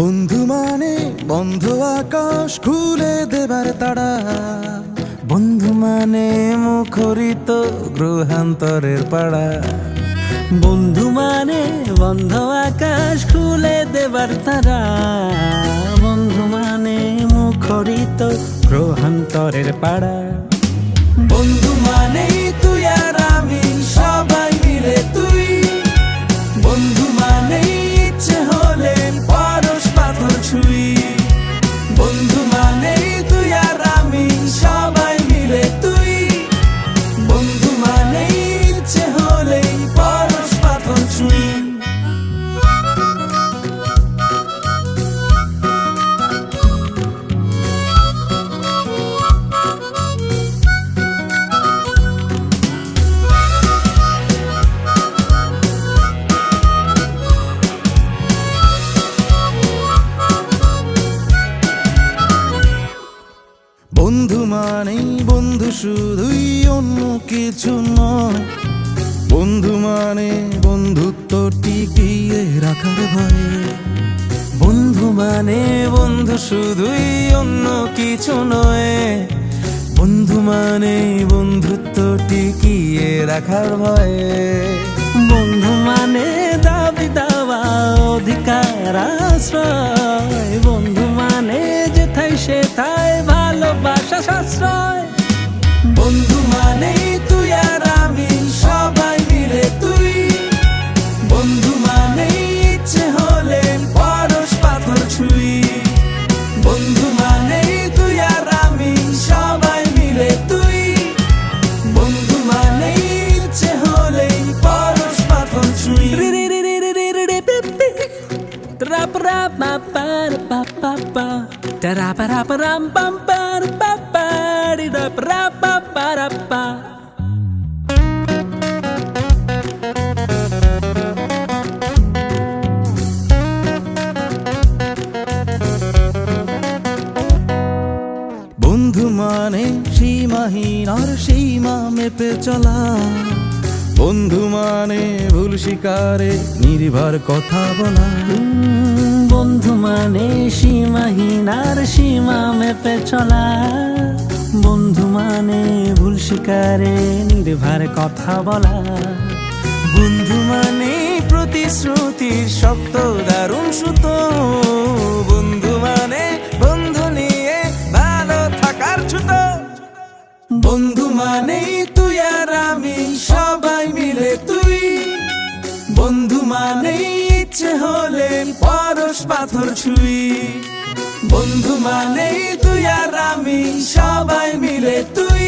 বন্ধু মানে বন্ধ আকাশ খুলে দেবার তারা, বন্ধু মানে মুখরিত গ্রহান্তরের পাড়া। বন্ধু মানে বন্ধ আকাশ খুলে দেবার তারা, বন্ধু মানে মুখরিত গ্রহান্তরের পাড়া। বন্ধু মানে তুই আর আমি সবাই মিলে তুই, বন্ধু মানে ইচ্ছে হলে পরশ পাথর ছুঁই। বন্ধু মানে তুই আর আমি সবাই মিলে তুই, বন্ধু মানে ইচ্ছে হলে পরশ পাথর ছুঁই। বন্ধু মানেই বন্ধু শুধুই অন্য কিছু নয়, বন্ধু মানে বন্ধুত্ব টিকিয়ে রাখার ভয়ে। বন্ধু মানে বন্ধু শুধুই অন্য কিছু নয়, বন্ধু মানে বন্ধুত্ব টিকিয়ে রাখার ভয়ে। বন্ধু মানে দাবি দাওয়া অধিকার আশ্রয়, বন্ধু মানে যেথায় সেথায় ভালোবাসা সাশ্রয়। বন্ধু মানে তুই আর আমি সবাই মিলে তুই, বন্ধু মানে ইচ্ছে হলে পরশ পাথর ছুঁই। বন্ধু মানে তুই আর আমি সবাই মিলে তুই, বন্ধু মানে ইচ্ছে হলে পরশ পাথর ছুঁই। বন্ধু মানে সীমাহীন আর সীমা মেপে চলা, বন্ধু মানে ভুল শিকারে নির্ভর কথা বলা। বন্ধু মানে সীমাহীন আর সীমা মেপে চলা, বন্ধু মানে ভুল শিকারে নির্ভর কথা বলা। বন্ধু মানে প্রতিশ্রুতির শক্ত দারুণ সুতো, বন্ধু মানে বন্ধু নিয়ে ভালো থাকার ছুতো। বন্ধু মানে তুই আর আমি সবাই মিলে তুই, বন্ধু মানে ইচ্ছে হলে পরশ পাথর ছুঁই। বন্ধু মানে তুই আর আমি সবাই মিলে তুই,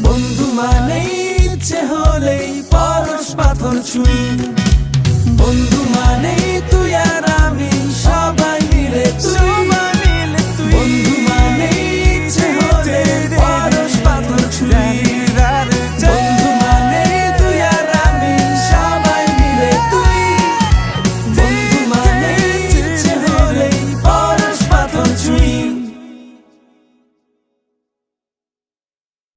বন্ধু মানে ইচ্ছে হলে পরশ পাথর ছুঁই। বন্ধু মানে তুই আর আমি